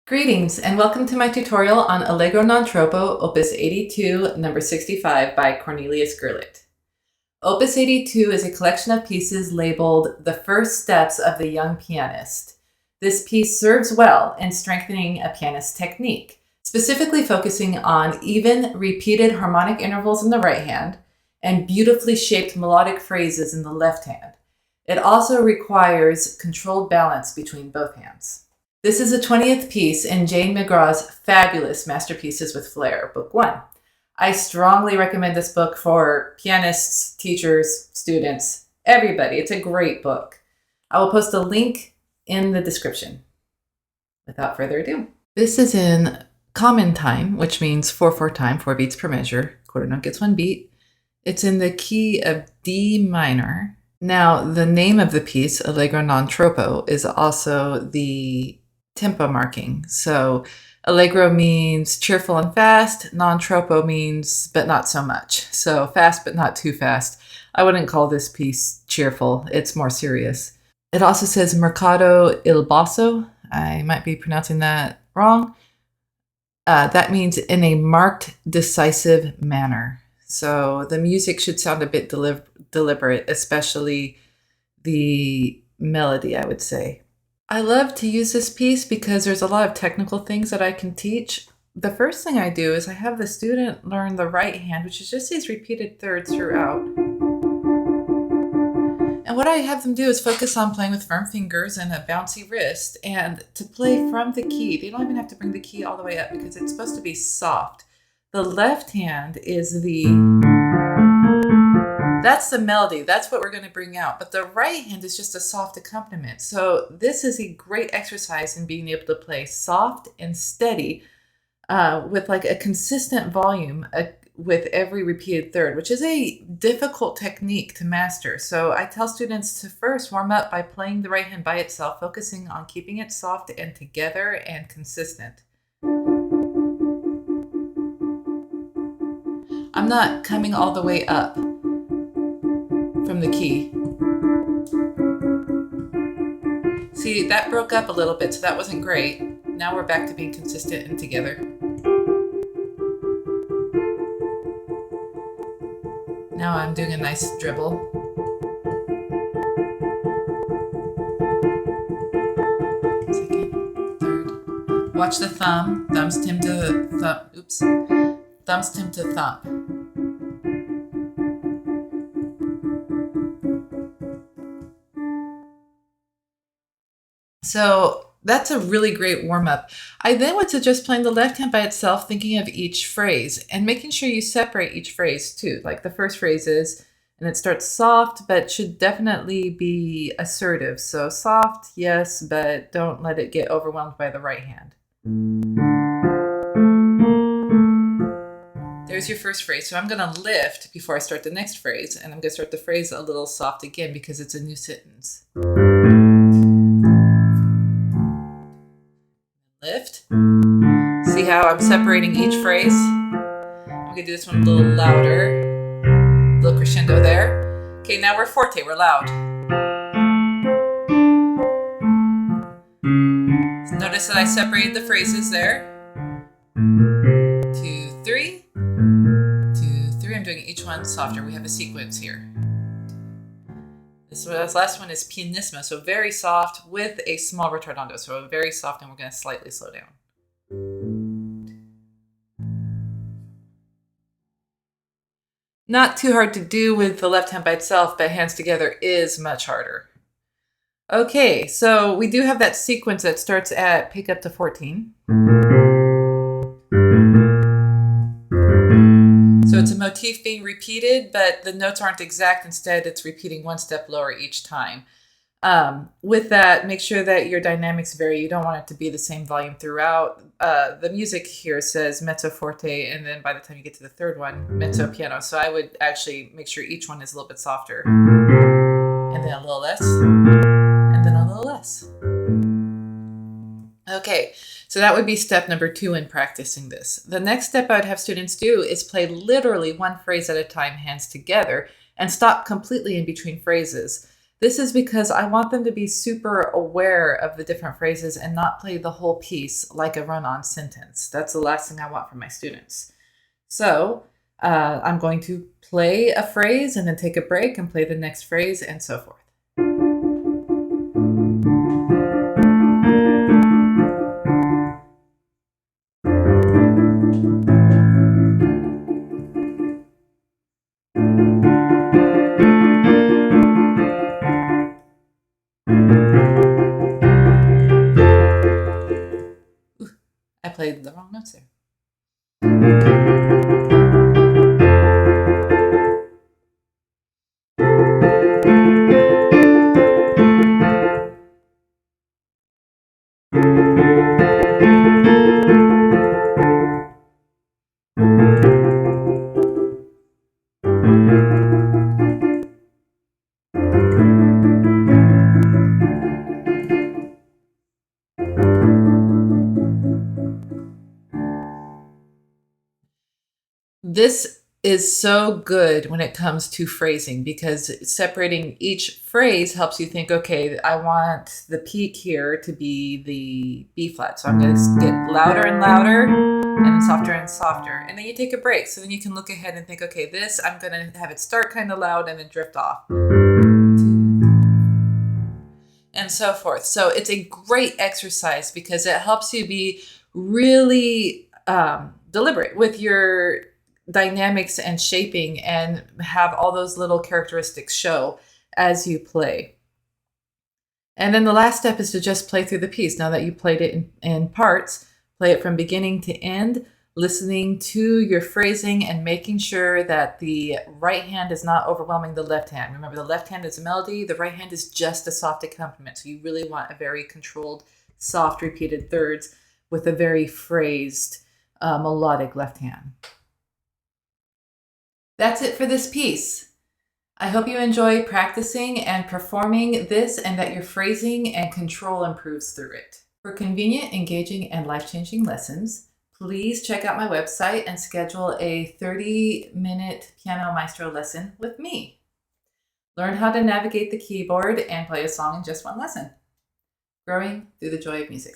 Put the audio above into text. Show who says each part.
Speaker 1: Greetings and welcome to my tutorial on Allegro Non Troppo, Opus 82, number 65 by Cornelius Gurlitt. Opus 82 is a collection of pieces labeled The First Steps of the Young Pianist. This piece serves well in strengthening a pianist's technique, specifically focusing on even, repeated harmonic intervals in the right hand and beautifully shaped melodic phrases in the left hand. It also requires controlled balance between both hands. This is the 20th piece in Jane Magrath's fabulous Masterpieces with Flair, Book 1. I strongly recommend this book for pianists, teachers, students, everybody. It's a great book. I will post a link in the description. Without further ado, this is in common time, which means 4/4 time, 4 beats per measure. Quarter note gets 1 beat. It's in the key of D minor. Now, the name of the piece, Allegro Non Troppo, is also the tempo marking. So allegro means cheerful and fast. Non troppo means but not so much. So fast but not too fast. I wouldn't call this piece cheerful. It's more serious. It also says Mercato il basso. I might be pronouncing that wrong. That means in a marked, decisive manner. So the music should sound a bit deliberate, especially the melody, I would say. I love to use this piece because there's a lot of technical things that I can teach. The first thing I do is I have the student learn the right hand, which is just these repeated thirds throughout. And what I have them do is focus on playing with firm fingers and a bouncy wrist, and to play from the key. They don't even have to bring the key all the way up because it's supposed to be soft. The left hand is that's the melody. That's what we're going to bring out. But the right hand is just a soft accompaniment. So this is a great exercise in being able to play soft and steady with like a consistent volume with every repeated third, which is a difficult technique to master. So I tell students to first warm up by playing the right hand by itself, focusing on keeping it soft and together and consistent. I'm not coming all the way up from the key. See, that broke up a little bit, so that wasn't great. Now we're back to being consistent and together. Now I'm doing a nice dribble. Second, third. Watch the thumb. Thumbs tend to thump. Oops. Thumbs tend to thump. So that's a really great warm-up. I then would suggest playing the left hand by itself, thinking of each phrase and making sure you separate each phrase too. Like the first phrase is, and it starts soft, but should definitely be assertive. So soft, yes, but don't let it get overwhelmed by the right hand. There's your first phrase. So I'm going to lift before I start the next phrase, and I'm going to start the phrase a little soft again because it's a new sentence. Lift. See how I'm separating each phrase? I'm going to do this one a little louder. A little crescendo there. Okay, now we're forte. We're loud. So notice that I separated the phrases there. 2, 3. 2, 3. I'm doing each one softer. We have a sequence here. This last one is pianissimo, so very soft with a small retardando. So very soft, and we're going to slightly slow down. Not too hard to do with the left hand by itself, but hands together is much harder. Okay, so we do have that sequence that starts at pick up to 14. So it's a motif being repeated, but the notes aren't exact. Instead, it's repeating one step lower each time. With that, make sure that your dynamics vary. You don't want it to be the same volume throughout. The music here says mezzo forte, and then by the time you get to the third one, mezzo piano. So I would actually make sure each one is a little bit softer, and then a little less, and then a little less. Okay, so that would be step number 2 in practicing this. The next step I'd have students do is play literally one phrase at a time, hands together, and stop completely in between phrases. This is because I want them to be super aware of the different phrases and not play the whole piece like a run-on sentence. That's the last thing I want from my students. So I'm going to play a phrase and then take a break and play the next phrase and so forth. I played the wrong notes there. This is so good when it comes to phrasing because separating each phrase helps you think, okay, I want the peak here to be the B flat. So I'm going to get louder and louder and softer and softer. And then you take a break. So then you can look ahead and think, okay, this, I'm going to have it start kind of loud and then drift off. And so forth. So it's a great exercise because it helps you be really deliberate with your dynamics and shaping and have all those little characteristics show as you play. And then the last step is to just play through the piece. Now that you played it in parts, play it from beginning to end, listening to your phrasing and making sure that the right hand is not overwhelming the left hand. Remember, the left hand is a melody, the right hand is just a soft accompaniment. So you really want a very controlled, soft, repeated thirds with a very phrased, melodic left hand. That's it for this piece. I hope you enjoy practicing and performing this and that your phrasing and control improves through it. For convenient, engaging, and life-changing lessons, please check out my website and schedule a 30-minute Piano Maestro lesson with me. Learn how to navigate the keyboard and play a song in just one lesson. Growing through the joy of music.